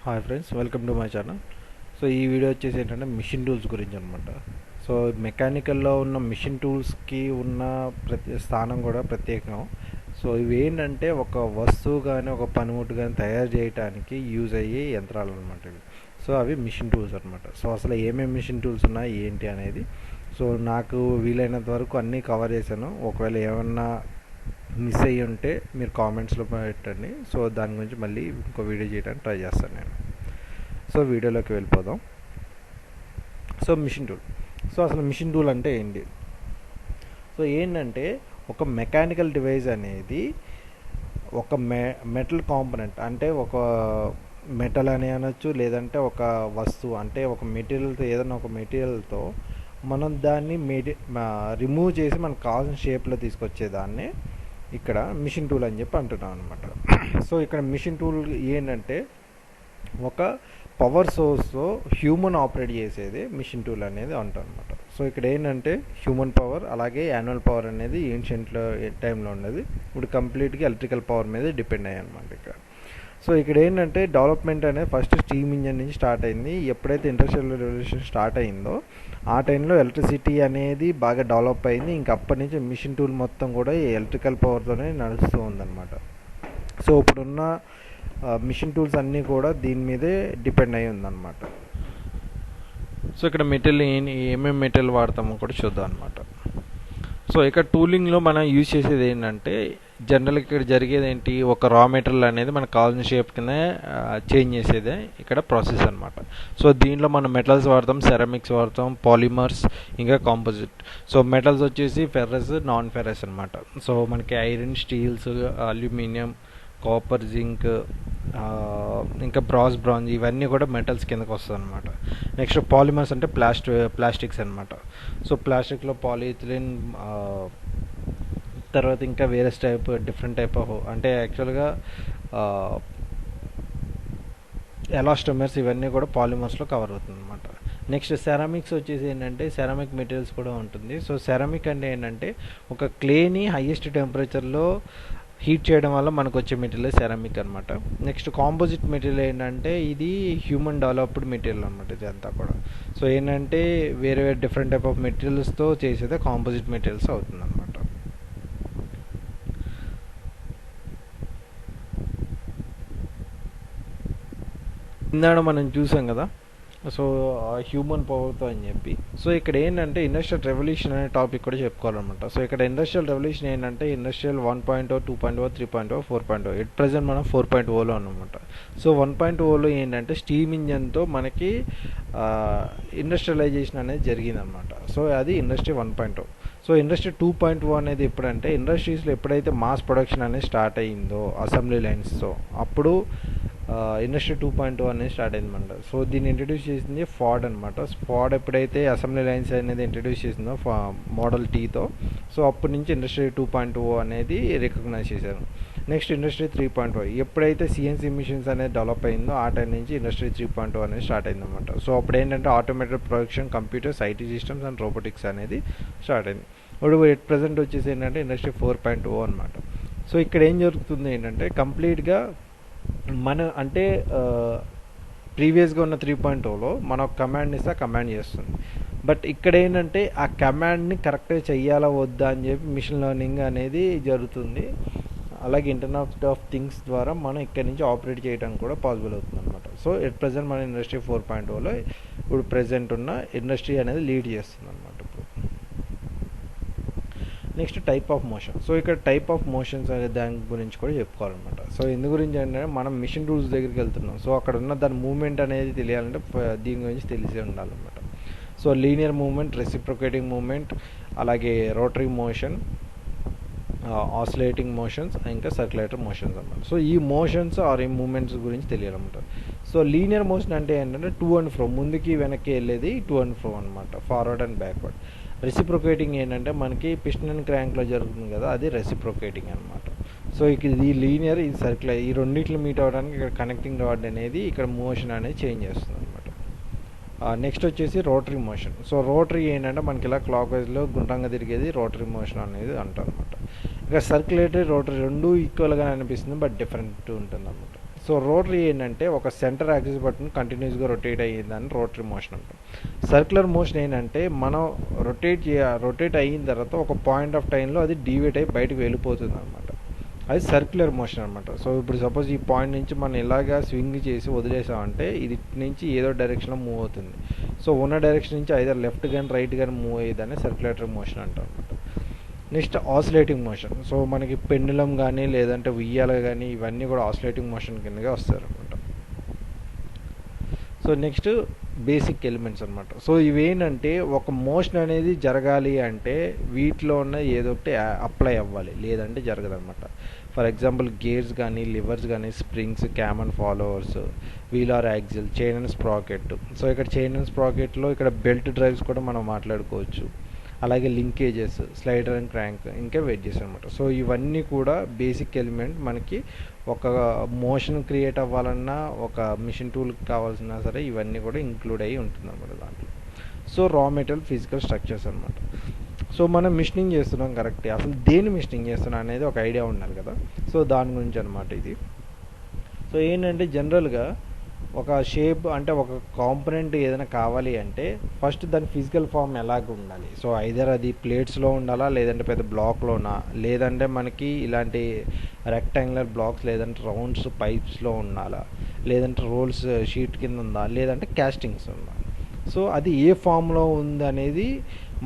Hi friends, welcome to my channel. So ఈ video వచ్చేసి ఏంటంటే మిషన్ టూల్స్ గురించి అనమాట. సో మెకానికల్లో ఉన్న మిషన్ టూల్స్కి ఉన్న స్థానం కూడా ప్రత్యేకం. సో ఇవి ఏంటంటే ఒక వస్తువు కానీ ఒక పనిముట్టు కానీ తయారు చేయడానికి యూజ్ అయ్యే యంత్రాలు అనమాట ఇవి. సో అవి మిషన్ టూల్స్ అనమాట. సో అసలు ఏమేమి మిషన్ టూల్స్ ఉన్నాయి ఏంటి అనేది సో నాకు వీలైనంత వరకు అన్నీ కవర్ చేశాను. ఒకవేళ ఏమన్నా మిస్ అయ్యి ఉంటే మీరు కామెంట్స్లో పెట్టండి. సో దాని గురించి మళ్ళీ ఇంకో వీడియో చేయడానికి ట్రై చేస్తాను నేను. సో వీడియోలోకి వెళ్ళిపోదాం. So machine tool. సో అసలు మిషన్ టూల్ అంటే ఏంటి? సో ఏంటంటే ఒక మెకానికల్ డివైస్ అనేది ఒక మెటల్ కాంపోనెంట్, అంటే ఒక మెటల్ అని అనొచ్చు, లేదంటే ఒక వస్తువు అంటే ఒక మెటీరియల్తో, ఏదైనా ఒక మెటీరియల్తో మనం దాన్ని రిమూవ్ చేసి మనకు కావాల్సిన షేప్లో తీసుకొచ్చేదాన్ని ఇక్కడ మిషన్ టూల్ అని చెప్పి అంటున్నాం అనమాట. సో ఇక్కడ మిషన్ టూల్ ఏంటంటే ఒక పవర్ సోర్స్తో హ్యూమన్ ఆపరేట్ చేసేది మిషన్ టూల్ అనేది అంటాం అనమాట. సో ఇక్కడ ఏంటంటే హ్యూమన్ పవర్ అలాగే యాన్యువల్ పవర్ అనేది ఏన్షియంట్లో టైంలో ఉన్నది, ఇప్పుడు కంప్లీట్గా ఎలక్ట్రికల్ పవర్ మీద డిపెండ్ అయ్యాయి అనమాట ఇక్కడ. సో ఇక్కడ ఏంటంటే డెవలప్మెంట్ అనేది ఫస్ట్ స్టీమ్ ఇంజన్ నుంచి స్టార్ట్ అయింది. ఎప్పుడైతే ఇండస్ట్రియల్ రెవల్యూషన్ స్టార్ట్ అయిందో ఆ టైంలో ఎలక్ట్రిసిటీ అనేది బాగా డెవలప్ అయింది. ఇంక అప్పటి నుంచి మిషన్ టూల్ మొత్తం కూడా ఎలక్ట్రికల్ పవర్తోనే నడుస్తూ ఉందన్నమాట. సో ఇప్పుడున్న మిషన్ టూల్స్ అన్నీ కూడా దీని మీదే డిపెండ్ అయి ఉందన్నమాట. సో ఇక్కడ మెటీరియల్ ఏమేమి మెటీరియల్ వాడతామో కూడా చూద్దాం అనమాట. సో ఇక్కడ టూలింగ్లో మనం యూజ్ చేసేది ఏంటంటే జనరల్గా ఇక్కడ జరిగేది ఏంటి, ఒక రా మెటీరియల్ అనేది మనకు కావాల్సిన షేప్ కింద చేంజ్ చేసేదే ఇక్కడ ప్రాసెస్ అనమాట. సో దీంట్లో మనం మెటల్స్ వాడతాం, సెరామిక్స్ వాడతాం, పాలిమర్స్, ఇంకా కాంపోజిట్. సో మెటల్స్ వచ్చేసి ఫెర్రస్, నాన్ ఫెర్రస్ అనమాట. సో మనకి iron, steels, aluminium, copper, zinc, ఇంకా బ్రాంజ్ ఇవన్నీ కూడా మెటల్స్ కిందకి వస్తుంది అనమాట. నెక్స్ట్ పాలిమర్స్ అంటే ప్లాస్టిక్స్ అనమాట. సో ప్లాస్టిక్లో పాలిథిలిన్, తర్వాత ఇంకా వేరే డిఫరెంట్ టైప్ ఆఫ్, అంటే యాక్చువల్గా ఎలాస్టోమర్స్ ఇవన్నీ కూడా పాలిమర్స్లో కవర్ అవుతుంది అనమాట. నెక్స్ట్ సెరామిక్స్ వచ్చేసి ఏంటంటే సెరామిక్ మెటీరియల్స్ కూడా ఉంటుంది. సో సెరామిక్ అంటే ఏంటంటే ఒక క్లేని హైయెస్ట్ టెంపరేచర్లో హీట్ చేయడం వల్ల మనకు వచ్చే మెటీరియల్ సెరామిక్ అనమాట. నెక్స్ట్ కాంపోజిట్ మెటీరియల్ ఏంటంటే ఇది హ్యూమన్ డెవలప్డ్ మెటీరియల్ అనమాట. ఇది అంతా కూడా సో ఏంటంటే వేరే వేరే డిఫరెంట్ టైప్ ఆఫ్ మెటీరియల్స్తో చేసేదే కాంపోజిట్ మెటీరియల్స్ అవుతుంది అనమాట. ఇందాక మనం చూసాం కదా, సో హ్యూమన్ పవర్తో అని చెప్పి. సో ఇక్కడ ఏంటంటే ఇండస్ట్రియల్ రెవల్యూషన్ అనే టాపిక్ కూడా చెప్పుకోవాలన్నమాట. సో ఇక్కడ ఇండస్ట్రియల్ రెవల్యూషన్ ఏంటంటే ఇండస్ట్రియల్ 1.0, 2.0, 3.0, 4.0. ఎట్ ప్రజెంట్ మనం 4.0లో అనమాట. సో 1.0లో ఏంటంటే స్టీమ్ ఇంజన్తో మనకి ఇండస్ట్రియలైజేషన్ అనేది జరిగిందనమాట. సో అది ఇండస్ట్రీ 1.0. సో ఇండస్ట్రీ 2.0 అనేది ఎప్పుడంటే ఇండస్ట్రీస్లో ఎప్పుడైతే మాస్ ప్రొడక్షన్ అనేది స్టార్ట్ అయ్యిందో అసెంబ్లీ లైన్స్తో, అప్పుడు ఇండస్ట్రీ 2.0 అనేది స్టార్ట్ అయిందన్నమాట. సో దీన్ని ఇంట్రడ్యూస్ చేసింది ఫార్డ్ అనమాట. ఫార్డ్ ఎప్పుడైతే అసెంబ్లీ లైన్స్ అనేది ఇంట్రడ్యూస్ చేసిందో మోడల్ టీతో, సో అప్పటి నుంచి ఇండస్ట్రీ 2.0 అనేది రికగ్నైజ్ చేశారు. నెక్స్ట్ ఇండస్ట్రీ 3.0 ఎప్పుడైతే CNC మిషన్స్ అనేది డెవలప్ అయిందో ఆ టైం నుంచి ఇండస్ట్రీ 3.0 అనేది స్టార్ట్ అయిందన్నమాట. సో అప్పుడు ఏంటంటే automated production, computers, IT systems and robotics అనేది స్టార్ట్ అయింది. ఇప్పుడు ఎట్ ప్రజెంట్ వచ్చేసి ఏంటంటే ఇండస్ట్రీ 4.0 అనమాట. సో ఇక్కడ ఏం జరుగుతుంది ఏంటంటే కంప్లీట్గా మన అంటే ప్రీవియస్గా ఉన్న 3.0లో మనం ఒక కమాండ్ ఇస్తే ఆ కమాండ్ చేస్తుంది. బట్ ఇక్కడ ఏంటంటే ఆ కమాండ్ని కరెక్ట్గా చెయ్యాలా వద్దా అని చెప్పి మిషన్ లెర్నింగ్ అనేది జరుగుతుంది. అలాగే ఇంటర్నెట్ ఆఫ్ థింగ్స్ ద్వారా మనం ఇక్కడి నుంచి ఆపరేట్ చేయడానికి కూడా పాసిబుల్ అవుతుంది అనమాట. సో ఎట్ ప్రజెంట్ మన ఇండస్ట్రీ 4.0లో ఇప్పుడు ప్రజెంట్ ఉన్న ఇండస్ట్రీ అనేది లీడ్ చేస్తుంది అనమాట. Next type of motion. So ఇక్కడ టైప్ ఆఫ్ మోషన్స్ అనే దాని గురించి కూడా చెప్పుకోవాలన్నమాట. సో ఎందు గురించి అంటే మనం మిషన్ టూల్స్ దగ్గరికి వెళ్తున్నాం. సో అక్కడ ఉన్న దాని మూవ్మెంట్ అనేది తెలియాలంటే దీని గురించి తెలిసి ఉండాలన్నమాట. So linear movement, reciprocating movement, అలాగే రోటరీ మోషన్, ఆసిలేటింగ్ మోషన్స్, ఇంకా సర్క్యులేటర్ మోషన్స్ అన్నమాట. సో ఈ మోషన్స్ ఆర్ ఈ మూమెంట్స్ గురించి తెలియాలన్నమాట. సో లీనియర్ మోషన్ అంటే ఏంటంటే టు అండ్ ఫ్రో, ముందుకి వెనక్కి వెళ్ళేది టు అండ్ ఫ్రో అనమాట, ఫార్వర్డ్ అండ్ బ్యాక్వర్డ్. రెసిప్రొకేటింగ్ ఏంటంటే మనకి పిస్టన్ అండ్ క్రాంక్లో జరుగుతుంది కదా, అది రెసిప్రొకేటింగ్ అనమాట. సో ఇది లీనియర్, ఇది సర్క్యులర్, ఈ రెండింటిని మీట్ అవ్వడానికి ఇక్కడ కనెక్టింగ్ రాడ్ అనేది ఇక్కడ మోషన్ అనేది చేంజ్ చేస్తుంది అనమాట. నెక్స్ట్ వచ్చేసి రోటరీ మోషన్. సో రోటరీ ఏంటంటే మనకి ఇలా క్లాక్ వైజ్లో గుండ్రంగా తిరిగేది రోటరీ మోషన్ అనేది అంటారు అనమాట. ఇక సర్క్యులేటరీ, రోటరీ రెండు ఈక్వల్గా అనిపిస్తుంది, బట్ డిఫరెంట్ ఉంటుంది అనమాట. సో రోటరీ ఏంటంటే ఒక సెంటర్ యాక్సిస్ బటన్ కంటిన్యూస్గా రొటేట్ అయ్యిందని రోటరీ మోషన్ అంటాం. సర్క్యులర్ మోషన్ ఏంటంటే మనం రొటేట్ అయిన తర్వాత ఒక పాయింట్ ఆఫ్ టైంలో అది డీవియేట్ అయ్యి బయటకు వెళ్ళిపోతుంది అనమాట. అది సర్క్యులర్ మోషన్ అనమాట. సో ఇప్పుడు సపోజ్ ఈ పాయింట్ నుంచి మనం ఇలాగా స్వింగ్ చేసి వదిలేసామంటే ఇది నుంచి ఏదో డైరెక్షన్లో మూవ్ అవుతుంది. సో ఉన్న డైరెక్షన్ నుంచి ఐదర్ లెఫ్ట్ కానీ రైట్ కానీ మూవ్ అయ్యేదాన్ని సర్క్యులేటరీ మోషన్ అంటాం అనమాట. Next oscillating motion. సో మనకి పెండులం కానీ లేదంటే ఉయ్యాల కానీ ఇవన్నీ కూడా ఆసిలేటింగ్ మోషన్ కిందగా వస్తారనమాట. సో నెక్స్ట్ బేసిక్ ఎలిమెంట్స్ అనమాట. సో ఇవేంటంటే ఒక మోషన్ అనేది జరగాలి అంటే వీటిలో ఉన్న ఏదో ఒకటి అప్లై అవ్వాలి, లేదంటే జరగదనమాట. ఫర్ ఎగ్జాంపుల్ గేర్స్ కానీ లివర్స్ కానీ springs cam and followers wheel or axle chain and sprocket. So ఇక్కడ చైన్ అండ్ స్ప్రాకెట్లో ఇక్కడ బెల్ట్ డ్రైవ్స్ కూడా మనం మాట్లాడుకోవచ్చు. అలాగే లింకేజెస్ స్లైడర్ అండ్ క్రాంక్ ఇంకా వెడ్జెస్ అనమాట. సో ఇవన్నీ కూడా బేసిక్ ఎలిమెంట్. మనకి ఒక మోషన్ క్రియేట్ అవ్వాలన్నా ఒక మిషన్ టూల్కి కావాల్సిన సరే ఇవన్నీ కూడా ఇంక్లూడ్ అయ్యి ఉంటుంది అనమాట దాంట్లో. So raw material physical structures అనమాట. సో మనం మిషనింగ్ చేస్తున్నాం కరెక్టే, అసలు దేని మిషనింగ్ చేస్తున్నాం అనేది ఒక ఐడియా ఉండాలి కదా. సో దాని గురించి అనమాట ఇది. సో ఏంటంటే జనరల్గా ఒక షేప్ అంటే ఒక కాంపొనెంట్ ఏదైనా కావాలి అంటే ఫస్ట్ దాని ఫిజికల్ ఫామ్ ఎలాగ ఉండాలి. సో ఐదర్ అది ప్లేట్స్లో ఉండాలా, లేదంటే పెద్ద బ్లాక్లోనా, లేదంటే మనకి ఇలాంటి రెక్టాంగులర్ బ్లాక్స్ లేదంటే రౌండ్స్ పైప్స్లో ఉండాలా, లేదంటే రోల్స్ షీట్ కింద ఉందా, లేదంటే క్యాస్టింగ్స్ ఉందా. సో అది ఏ ఫామ్లో ఉంది అనేది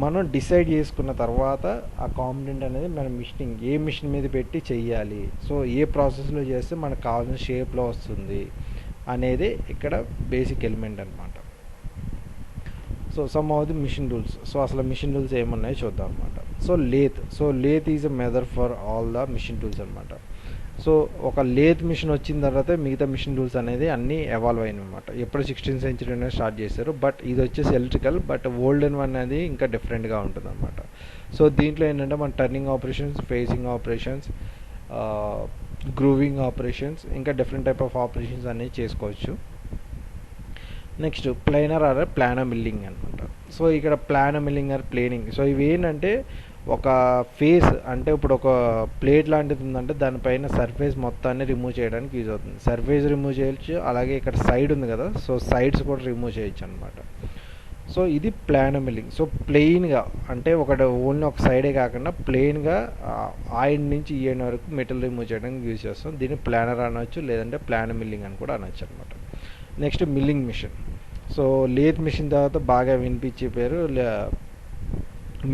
మనం డిసైడ్ చేసుకున్న తర్వాత ఆ కాంపొనెంట్ అనేది మనం మిషనింగ్ ఏ మిషన్ మీద పెట్టి చెయ్యాలి, సో ఏ ప్రాసెస్లో చేస్తే మనకు కావాల్సిన షేప్లో వస్తుంది అనేది ఇక్కడ బేసిక్ ఎలిమెంట్ అనమాట. So some of the machine tools. So అసలు మిషన్ టూల్స్ ఏమున్నాయో చూద్దాం అనమాట. So lathe is a method for all the machine tools అనమాట. సో ఒక లేత్ మిషన్ వచ్చిన తర్వాత మిగతా మిషన్ టూల్స్ అనేది అన్నీ ఎవాల్వ్ అయినాయి అనమాట. ఎప్పుడు 16th century స్టార్ట్ చేశారు. బట్ ఇది వచ్చేసి ఎలక్ట్రికల్, బట్ ఓల్డెన్ వన్ అనేది ఇంకా డిఫరెంట్గా ఉంటుంది అనమాట. సో దీంట్లో ఏంటంటే మన turning operations, facing operations, grooving operations ఇంకా డిఫరెంట్ టైప్ ఆఫ్ ఆపరేషన్స్ అనేవి చేసుకోవచ్చు. Next planer or planer milling అనమాట. సో ఇక్కడ planer milling or planing. So ఇవి ఏంటంటే ఒక ఫేస్ అంటే ఇప్పుడు ఒక ప్లేట్ లాంటిది ఉందంటే దానిపైన సర్ఫేస్ మొత్తాన్ని రిమూవ్ చేయడానికి యూజ్ అవుతుంది. సర్ఫేస్ రిమూవ్ చేయొచ్చు, అలాగే ఇక్కడ సైడ్ ఉంది కదా, సో సైడ్స్ కూడా రిమూవ్ చేయొచ్చు అనమాట. సో ఇది ప్లానర్ మిల్లింగ్. సో ప్లెయిన్గా అంటే ఒకటి ఓన్లీ ఒక సైడే కాకుండా ప్లెయిన్గా ఆయిల్ నుంచి ఈ ఎండ్ వరకు మెటల్ రిమూవ్ చేయడానికి యూజ్ చేస్తాం. దీన్ని ప్లానర్ అనవచ్చు, లేదంటే ప్లానర్ మిల్లింగ్ అని కూడా అనొచ్చు అనమాట. Next milling machine. So lathe machine తర్వాత బాగా వినిపించే పేరు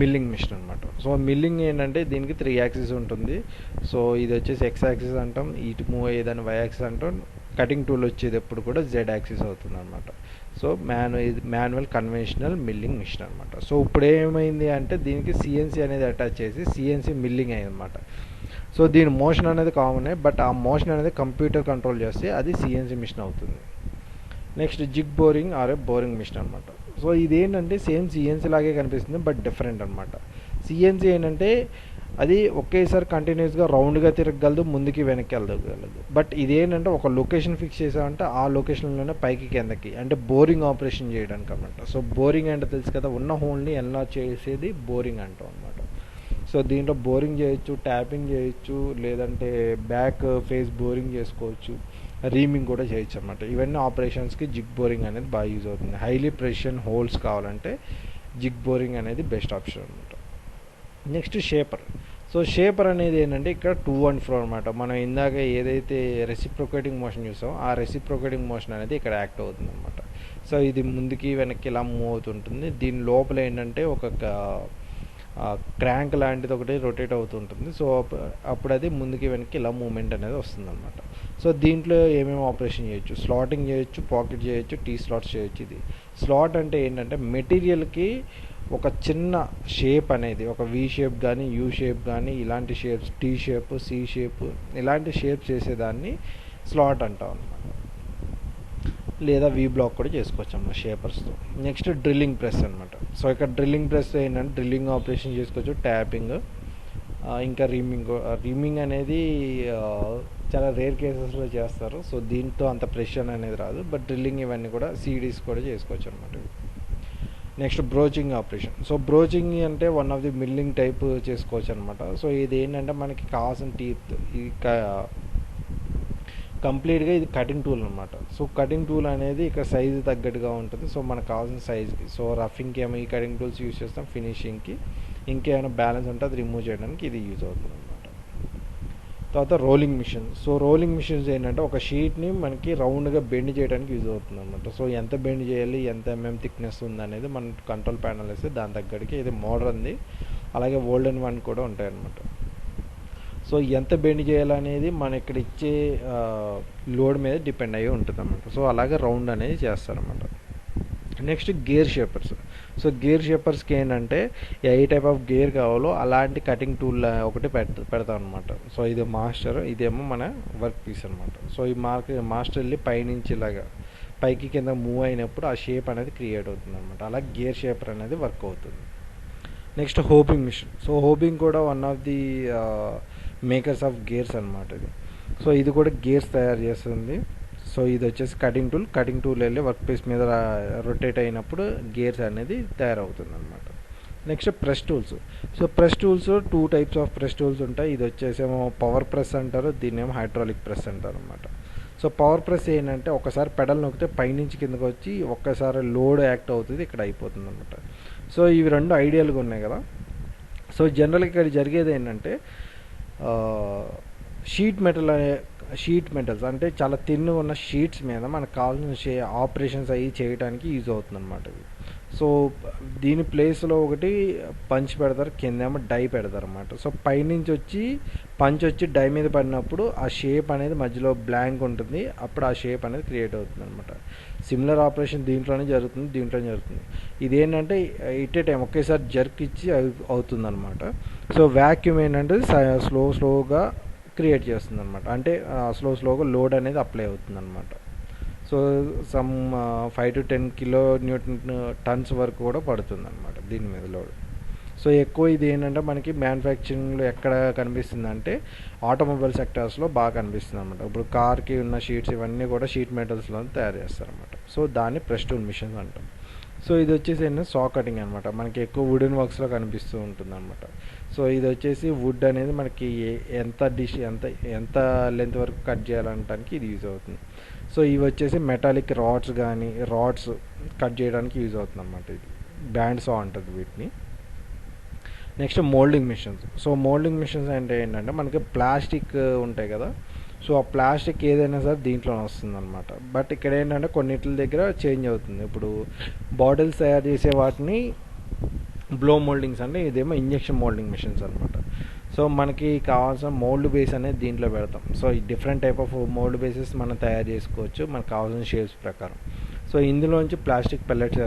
మిల్లింగ్ మిషన్ అనమాట. సో మిల్లింగ్ ఏంటంటే దీనికి 3 యాక్సిస్ ఉంటుంది. సో ఇది వచ్చేసి ఎక్స్ యాక్సిస్ అంటాం, ఇటు మూవ్ అయ్యేదాన్ని వై యాక్సిస్ అంటాం. కటింగ్ టూల్ వచ్చేది ఎప్పుడు కూడా జెడ్ యాక్సిస్ అవుతుంది అనమాట. So manual conventional milling machine అనమాట. సో ఇప్పుడు ఏమైంది అంటే దీనికి సిఎన్సి అనేది అటాచ్ చేసి సిఎన్సి మిల్లింగ్ అయ్యింది అనమాట. సో దీని మోషన్ అనేది కామనే, బట్ ఆ మోషన్ అనేది కంప్యూటర్ కంట్రోల్ చేస్తే అది సిఎన్సి మిషన్ అవుతుంది. Next jig boring or boring machine అనమాట. సో ఇదేంటంటే సేమ్ సిఎన్సి లాగే కనిపిస్తుంది, బట్ డిఫరెంట్ అనమాట. సిఎన్సి ఏంటంటే అది ఒకేసారి కంటిన్యూస్గా రౌండ్గా తిరగగలదు, ముందుకి వెనక్కి వెళ్ళగలదు. బట్ ఇదేంటంటే ఒక లొకేషన్ ఫిక్స్ చేసామంటే ఆ లొకేషన్లోనే పైకి కిందకి అంటే బోరింగ్ ఆపరేషన్ చేయడానికి అనమాట. సో బోరింగ్ అంటే తెలుసు కదా, ఉన్న హోల్ని ఎలా చేసేది బోరింగ్ అంటాం అనమాట. సో దీంట్లో బోరింగ్ చేయొచ్చు, ట్యాపింగ్ చేయొచ్చు, లేదంటే బ్యాక్ ఫేస్ బోరింగ్ చేసుకోవచ్చు, రీమింగ్ కూడా చేయొచ్చు అనమాట. ఇవన్నీ ఆపరేషన్స్కి జిగ్ బోరింగ్ అనేది బాగా యూజ్ అవుతుంది. హైలీ ప్రెసిషన్ హోల్స్ కావాలంటే జిగ్ బోరింగ్ అనేది బెస్ట్ ఆప్షన్ అనమాట. Next shaper. సో షేపర్ అనేది ఏంటంటే ఇక్కడ 2 and 4 అనమాట. మనం ఇందాక ఏదైతే రెసిప్రొకేటింగ్ మోషన్ చూసామో ఆ రెసిప్రొకేటింగ్ మోషన్ అనేది ఇక్కడ యాక్ట్ అవుతుంది అనమాట. సో ఇది ముందుకి వెనక్కి ఇలా మూవ్ అవుతుంటుంది. దీని లోపల ఏంటంటే ఒక క్రాంక్ లాంటిది ఒకటి రొటేట్ అవుతుంటుంది. సో అప్పుడు అది ముందుకి వెనక్కి ఇలా మూమెంట్ అనేది వస్తుంది అనమాట. సో దీంట్లో ఏమేమి ఆపరేషన్ చేయొచ్చు, స్లాటింగ్ చేయొచ్చు, పాకెట్ చేయొచ్చు, టీ స్లాట్స్ చేయొచ్చు. ఇది స్లాట్ అంటే ఏంటంటే మెటీరియల్కి ఒక చిన్న షేప్ అనేది ఒక వి షేప్ కానీ యూ షేప్ కానీ ఇలాంటి shapes T shape C shape ఇలాంటి షేప్స్ చేసేదాన్ని స్లాట్ అంటాం అనమాట. లేదా వి బ్లాక్ కూడా చేసుకోవచ్చు అన్నమాట షేపర్స్తో. నెక్స్ట్ డ్రిల్లింగ్ ప్రెస్ అనమాట. సో ఇక్కడ డ్రిల్లింగ్ ప్రెస్ ఏంటంటే డ్రిల్లింగ్ ఆపరేషన్ చేసుకోవచ్చు, ట్యాపింగ్ ఇంకా రీమింగ్ అనేది చాలా రేర్ కేసెస్లో చేస్తారు. సో దీంతో అంత ప్రెషన్ అనేది రాదు, బట్ డ్రిల్లింగ్ ఇవన్నీ కూడా సీడీస్ కూడా చేసుకోవచ్చు అనమాట. Next broaching operation. So broaching అంటే one of the milling type చేసుకోవచ్చు అనమాట. సో ఇది ఏంటంటే మనకి కావాల్సిన టీత్ కంప్లీట్గా ఇది కటింగ్ టూల్ అనమాట. సో కటింగ్ టూల్ అనేది ఇక్కడ సైజు తగ్గట్టుగా ఉంటుంది. సో మనకు కావాల్సిన సైజ్కి, సో రఫింగ్కి ఏమో ఈ కటింగ్ టూల్స్ యూజ్ చేస్తాం, ఫినిషింగ్కి ఇంకేమైనా బ్యాలెన్స్ ఉంటే అది రిమూవ్ చేయడానికి ఇది యూజ్ అవుతుంది అనమాట. తర్వాత rolling machine. So rolling machines ఏంటంటే ఒక షీట్ని మనకి రౌండ్గా బెండ్ చేయడానికి యూజ్ అవుతుంది అనమాట. సో ఎంత బెండ్ చేయాలి, ఎంత థిక్నెస్ ఉంది అనేది మనం కంట్రోల్ ప్యానల్ వేస్తే దాని తగ్గడికి ఇది మోడర్న్ది, అలాగే ఓల్డెన్ వన్ కూడా ఉంటాయన్నమాట. సో ఎంత బెండ్ చేయాలనేది మన ఇక్కడ ఇచ్చే లోడ్ మీద డిపెండ్ అయ్యి ఉంటుంది అన్నమాట. సో అలాగే రౌండ్ అనేది చేస్తారన్నమాట. Next gear shapers. So gear షేపర్స్కి ఏంటంటే ఏ టైప్ ఆఫ్ గేర్ కావాలో అలాంటి కటింగ్ టూల్ ఒకటి పెడతాం అనమాట. సో ఇది మాస్టర్, ఇదేమో మన వర్క్ పీస్ అనమాట. సో ఈ మాస్టర్ వెళ్ళి పైనుంచి ఇలాగా పైకి కింద మూవ్ అయినప్పుడు ఆ షేప్ అనేది క్రియేట్ అవుతుంది అనమాట. అలా గేర్ షేపర్ అనేది వర్క్ అవుతుంది. Next hobbing machine. So hobbing కూడా one of the makers of gears అనమాట ఇది. సో ఇది కూడా గేర్స్ తయారు చేస్తుంది. సో ఇది వచ్చేసి కటింగ్ టూల్ వెళ్ళి వర్క్ పీస్ మీద రొటేట్ అయినప్పుడు గేర్స్ అనేది తయారవుతుంది అనమాట. Next press tools. So press tools 2 types of press tools ఉంటాయి. ఇది వచ్చేసేమో పవర్ ప్రెస్ అంటారు, దీన్ని ఏమో హైడ్రాలిక్ ప్రెస్ అంటారు అనమాట. సో పవర్ ప్రెస్ ఏంటంటే ఒకసారి పెడల్ నొక్కితే పైనుంచి కిందకి వచ్చి ఒక్కసారి లోడ్ యాక్ట్ అవుతుంది, ఇక్కడ అయిపోతుంది అనమాట. సో ఇవి రెండు ఐడియల్గా ఉన్నాయి కదా. సో జనరల్గా ఇక్కడ జరిగేది ఏంటంటే షీట్ మెటల్స్ అంటే చాలా తిన్ను ఉన్న షీట్స్ మీద మనకు కావాల్సిన ఆపరేషన్స్ అవి చేయడానికి యూజ్ అవుతుంది అనమాట. సో దీని ప్లేస్లో ఒకటి పంచ్ పెడతారు, కిందేమో డై పెడతారు అనమాట. సో పైనుంచి వచ్చి పంచ్ వచ్చి డై మీద పడినప్పుడు ఆ షేప్ అనేది మధ్యలో బ్లాంక్ ఉంటుంది, అప్పుడు ఆ షేప్ అనేది క్రియేట్ అవుతుంది అనమాట. సిమిలర్ ఆపరేషన్ దీంట్లోనే జరుగుతుంది. ఇదేంటంటే ఇట్ ఏ టైం ఒకేసారి జర్క్ ఇచ్చి అవుతుంది అనమాట. సో వ్యాక్యూమ్ ఏంటంటే స్లోగా క్రియేట్ చేస్తుంది అనమాట. అంటే స్లోగా లోడ్ అనేది అప్లై అవుతుంది అనమాట. సో సమ్ 5 to 10 kN వరకు కూడా పడుతుంది అనమాట దీని మీద లోడ్. సో ఎక్కువ ఇది ఏంటంటే మనకి మ్యానుఫ్యాక్చరింగ్లో ఎక్కడ కనిపిస్తుంది అంటే ఆటోమొబైల్ సెక్టార్స్లో బాగా కనిపిస్తుంది అనమాట. ఇప్పుడు కార్కి ఉన్న షీట్స్ ఇవన్నీ కూడా షీట్ మెటల్స్లో తయారు చేస్తారనమాట. సో దాన్ని ప్రెస్ టూల్ మిషన్స్ అంటాం. సో ఇది వచ్చేసి ఏంటంటే సా కటింగ్ అనమాట. మనకి ఎక్కువ వుడెన్ వర్క్స్లో కనిపిస్తూ ఉంటుంది అనమాట. సో ఇది వచ్చేసి వుడ్ అనేది మనకి ఎంత లెంత్ వరకు కట్ చేయాలనడానికి ఇది యూజ్ అవుతుంది. సో ఇవి వచ్చేసి మెటాలిక్ రాడ్స్ కట్ చేయడానికి యూజ్ అవుతుంది అనమాట. ఇది బ్యాండ్ సా అంటుంది వీటిని. Next moulding machines. So moulding machines అంటే ఏంటంటే మనకి ప్లాస్టిక్ ఉంటాయి కదా. సో ఆ ప్లాస్టిక్ ఏదైనా సరే దీంట్లోనే వస్తుంది అనమాట. బట్ ఇక్కడ ఏంటంటే కొన్నిటి దగ్గర చేంజ్ అవుతుంది. ఇప్పుడు బాటిల్స్ తయారు చేసే వాటిని బ్లో మోల్డింగ్స్ అంటే ఇదేమో ఇంజెక్షన్ మోల్డింగ్ మిషన్స్ అనమాట. సో మనకి కావాల్సిన మోల్డ్ బేస్ అనేది దీంట్లో పెడతాం. సో ఈ different type of mould bases మనం తయారు చేసుకోవచ్చు మనకు కావాల్సిన షేప్స్ ప్రకారం. సో ఇందులోంచి ప్లాస్టిక్ పెల్లెట్స్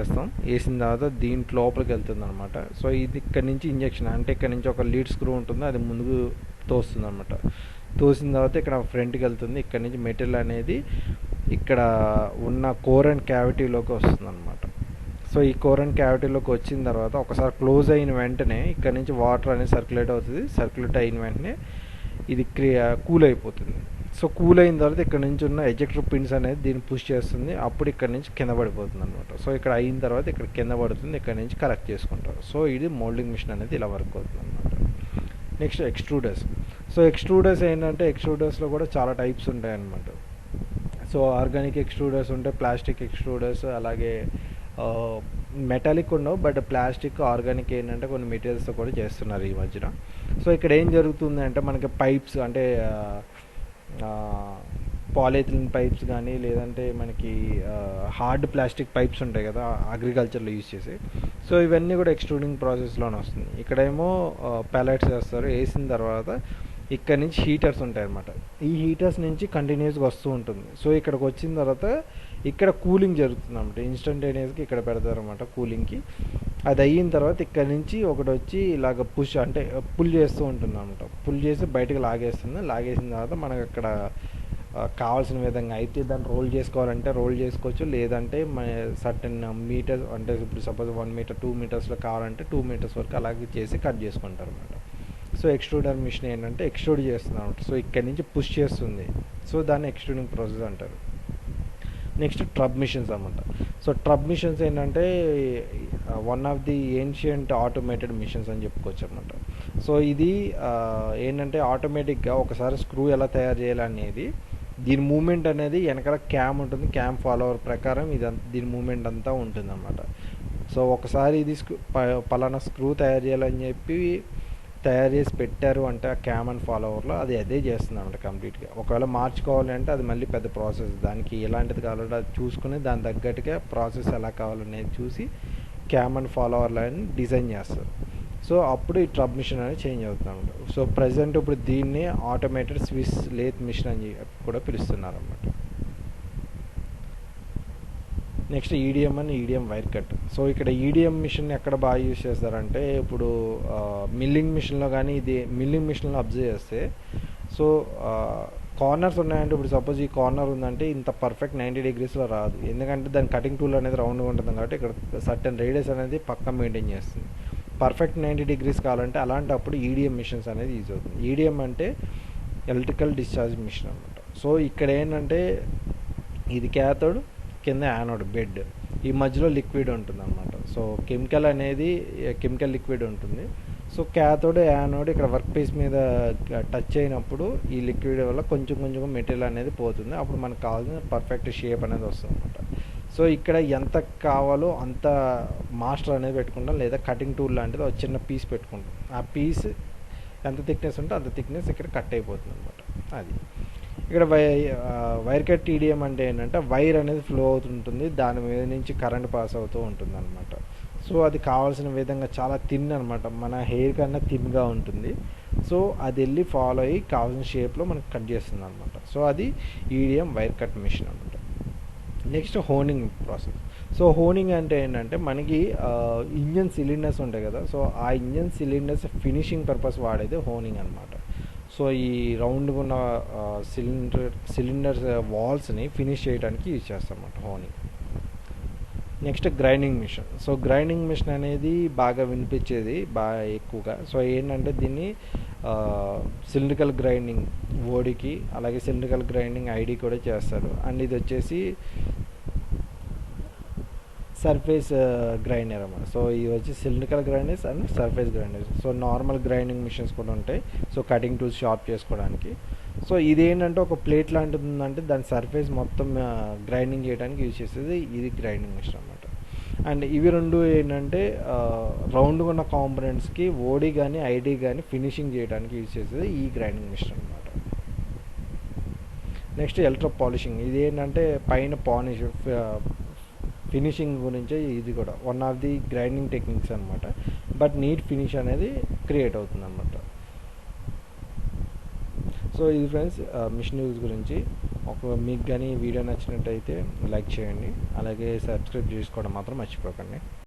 వేసిన తర్వాత దీంట్లో లోపలికి వెళ్తుంది అనమాట. సో ఇది ఇక్కడ నుంచి ఇంజెక్షన్ అంటే ఇక్కడ నుంచి ఒక లీడ్ స్క్రూ ఉంటుంది, అది ముందుకు తోస్తుంది అనమాట. తోసిన తర్వాత ఇక్కడ ఫ్రంట్కి వెళ్తుంది. ఇక్కడ నుంచి మెటీరియల్ అనేది ఇక్కడ ఉన్న కోర్ అండ్ క్యావిటీలోకి వస్తుంది అనమాట. సో ఈ కోర్ అండ్ క్యావిటీలోకి వచ్చిన తర్వాత ఒకసారి క్లోజ్ అయిన వెంటనే ఇక్కడ నుంచి వాటర్ అనేది సర్క్యులేట్ అవుతుంది. సర్క్యులేట్ అయిన వెంటనే ఇది కూల్ అయిపోతుంది. సో కూల్ అయిన తర్వాత ఇక్కడ నుంచి ఉన్న ఎజెక్టర్ పిన్స్ అనేది దీన్ని పుష్ చేస్తుంది, అప్పుడు ఇక్కడ నుంచి కింద పడిపోతుంది అనమాట. సో ఇక్కడ అయిన తర్వాత ఇక్కడ కింద పడుతుంది, ఇక్కడ నుంచి కరెక్ట్ చేసుకుంటారు. సో ఇది మోల్డింగ్ మిషన్ అనేది ఇలా వర్క్ అవుతుంది అనమాట. నెక్స్ట్ ఎక్స్ట్రూడర్స్. సో ఎక్స్ట్రూడర్స్ ఏంటంటే ఎక్స్ట్రూడర్స్లో కూడా చాలా టైప్స్ ఉంటాయి అన్నమాట. సో ఆర్గానిక్ ఎక్స్ట్రూడర్స్ ఉంటాయి, ప్లాస్టిక్ ఎక్స్ట్రూడర్స్, అలాగే మెటాలిక్ ఉండవు, బట్ ప్లాస్టిక్ ఆర్గానిక్ ఏంటంటే కొన్ని మెటీరియల్స్తో కూడా చేస్తున్నారు ఈ మధ్యన. సో ఇక్కడ ఏం జరుగుతుంది అంటే మనకి పైప్స్ అంటే పాలిథిలిన్ పైప్స్ కానీ లేదంటే మనకి హార్డ్ ప్లాస్టిక్ పైప్స్ ఉంటాయి కదా అగ్రికల్చర్లో యూజ్ చేసి, సో ఇవన్నీ కూడా ఎక్స్ట్రూడింగ్ ప్రాసెస్లోనే వస్తుంది. ఇక్కడేమో ప్యాలెట్స్ వేస్తారు, వేసిన తర్వాత ఇక్కడ నుంచి హీటర్స్ ఉంటాయి అన్నమాట. ఈ హీటర్స్ నుంచి కంటిన్యూస్గా వస్తూ ఉంటుంది. సో ఇక్కడికి వచ్చిన తర్వాత ఇక్కడ కూలింగ్ జరుగుతుంది అన్నమాట. ఇన్స్టంటేనియస్గా ఇక్కడ పెడతారన్నమాట కూలింగ్కి. అది అయిన తర్వాత ఇక్కడ నుంచి ఒకటి వచ్చి ఇలాగ పుల్ చేస్తూ ఉంటుంది అన్నమాట. పుల్ చేసి బయటకు లాగేస్తుంది. లాగేసిన తర్వాత మనకు అక్కడ కావాల్సిన విధంగా అయితే దాన్ని రోల్ చేసుకోవాలంటే రోల్ చేసుకోవచ్చు, లేదంటే మన సర్టెన్ మీటర్స్ అంటే ఇప్పుడు సపోజ్ 1 meter 2 meters కావాలంటే 2 meters వరకు అలాగే చేసి కట్ చేసుకుంటారు అన్నమాట. సో ఎక్స్ట్రూడర్ మిషన్ ఏంటంటే ఎక్స్ట్రూడ్ చేస్తుంది అనమాట. సో ఇక్కడ నుంచి పుష్ చేస్తుంది. సో దాన్ని ఎక్స్ట్రూడింగ్ ప్రాసెస్ అంటారు. నెక్స్ట్ ట్రబ్ మిషన్స్ అన్నమాట. సో ట్రబ్ మిషన్స్ ఏంటంటే one of the ancient automated machines అని చెప్పుకోవచ్చు అన్నమాట. సో ఇది ఏంటంటే ఆటోమేటిక్గా ఒకసారి స్క్రూ ఎలా తయారు చేయాలనేది దీని మూమెంట్ అనేది వెనకాల క్యామ్ ఉంటుంది, క్యామ్ ఫాలోవర్ ప్రకారం దీని మూమెంట్ అంతా ఉంటుంది అనమాట. సో ఒకసారి ఇది పలానా స్క్రూ తయారు చేయాలని చెప్పి తయారు చేసి పెట్టారు అంటే ఆ క్యామ్ అండ్ ఫాలోవర్లో అది అదే చేస్తుంది అనమాట కంప్లీట్గా. ఒకవేళ మార్చుకోవాలి అంటే అది మళ్ళీ పెద్ద ప్రాసెస్, దానికి ఎలాంటిది కావాలంటే అది చూసుకుని దాని తగ్గట్టుగా ప్రాసెస్ ఎలా కావాలనేది చూసి cam and follower line design చేస్తారు. సో అప్పుడు ఈ ట్రబ్ మిషన్ అనేది చేంజ్ అవుతుంది అనమాట. సో ప్రజెంట్ ఇప్పుడు దీన్ని ఆటోమేటెడ్ స్విస్ లేత్ మిషన్ అని కూడా పిలుస్తున్నారు అనమాట. Next EDM and EDM wire cut. So ఇక్కడ ఈడిఎం మిషన్ ఎక్కడ బాగా యూజ్ చేస్తారంటే ఇప్పుడు మిల్లింగ్ మిషన్లో కానీ ఇది మిల్లింగ్ మిషన్లో అబ్జర్వ్ చేస్తే సో కార్నర్స్ ఉన్నాయంటే ఇప్పుడు సపోజ్ ఈ కార్నర్ ఉందంటే ఇంత పర్ఫెక్ట్ 90 degreesలో రాదు, ఎందుకంటే దాని కటింగ్ టూల్ అనేది రౌండ్గా ఉంటుంది కాబట్టి ఇక్కడ సర్టెన్ రేడియస్ అనేది పక్కా మెయింటైన్ చేస్తుంది. పర్ఫెక్ట్ 90 degrees కావాలంటే అలాంటప్పుడు ఈడిఎం మిషన్స్ అనేది యూజ్ అవుతుంది. ఈడిఎం అంటే ఎలక్ట్రికల్ డిశ్చార్జ్ మిషన్ అనమాట. సో ఇక్కడ ఏంటంటే ఇది క్యాథోడ్, కింద యానోడ్ బెడ్, ఈ మధ్యలో లిక్విడ్ ఉంటుంది అనమాట. సో కెమికల్ లిక్విడ్ ఉంటుంది. సో క్యాథోడ్ యానోడ్ ఇక్కడ వర్క్ పీస్ మీద టచ్ అయినప్పుడు ఈ లిక్విడ్ వల్ల కొంచెం మెటీరియల్ అనేది పోతుంది, అప్పుడు మనకు కావాల్సిన పర్ఫెక్ట్ షేప్ అనేది వస్తుంది అనమాట. సో ఇక్కడ ఎంత కావాలో అంత మాస్టర్ అనేది పెట్టుకుంటాం, లేదా కటింగ్ టూల్ లాంటిది ఒక చిన్న పీస్ పెట్టుకుంటాం. ఆ పీస్ ఎంత థిక్నెస్ ఉంటే అంత థిక్నెస్ ఇక్కడ కట్ అయిపోతుంది అనమాట. అది ఇక్కడ వైర్ కట్ టీడీఎం అంటే ఏంటంటే వైర్ అనేది ఫ్లో అవుతుంటుంది, దాని మీద నుంచి కరెంట్ పాస్ అవుతూ ఉంటుంది అనమాట. సో అది కావాల్సిన విధంగా చాలా థిన్ అనమాట, మన హెయిర్ కన్నా థిన్గా ఉంటుంది. సో అది వెళ్ళి ఫాలో అయ్యి కావాల్సిన షేప్లో మనకు కట్ చేస్తుంది అనమాట. సో అది ఈడిఎం వైర్ కట్ మిషన్ అనమాట. Next honing process. So honing అంటే ఏంటంటే మనకి ఇంజన్ సిలిండర్స్ ఉంటాయి కదా, సో ఆ ఇంజన్ సిలిండర్స్ ఫినిషింగ్ పర్పస్ వాడేది హోనింగ్ అనమాట. సో ఈ రౌండ్గా ఉన్న సిలిండర్స్ వాల్స్ని ఫినిష్ చేయడానికి యూజ్ చేస్తాం అన్నమాట honing. Next grinding machine. So grinding machine అనేది బాగా వినిపించేది బాగా ఎక్కువగా. సో ఏంటంటే దీన్ని సిలిండ్రికల్ గ్రైండింగ్ ఓడికి, అలాగే సిలిండ్రికల్ గ్రైండింగ్ ఐడి కూడా చేస్తారు. అండ్ ఇది వచ్చేసి సర్ఫేస్ గ్రైండర్ అన్నమాట. సో ఇది వచ్చి cylindrical grinders and surface grinders. So normal grinding machines కూడా ఉంటాయి, సో కటింగ్ టూల్స్ షార్ప్ చేసుకోవడానికి. సో ఇదేంటంటే ఒక ప్లేట్ లాంటిది ఉందంటే దాని సర్ఫేస్ మొత్తం గ్రైండింగ్ చేయడానికి యూజ్ చేసేది ఇది గ్రైండింగ్ మిషన్ అన్నమాట. అండ్ ఇవి రెండు ఏంటంటే రౌండ్గా ఉన్న కాంపోనెంట్స్కి ఓడి కానీ ఐడి కానీ ఫినిషింగ్ చేయడానికి యూజ్ చేసేది ఈ గ్రైండింగ్ మిషన్ అనమాట. Next electro polishing. ఇది ఏంటంటే పైన పాలిష్ ఫినిషింగ్ గురించి ఇది కూడా one of the grinding techniques అనమాట. బట్ నీట్ ఫినిష్ అనేది క్రియేట్ అవుతుంది అనమాట. సో ఇది ఫ్రెండ్స్ మిషన్ యూజ్ గురించి. మీకు కానీ వీడియో నచ్చినట్టయితే లైక్ చేయండి, అలాగే సబ్స్క్రైబ్ చేసుకోవడం మాత్రం మర్చిపోకండి.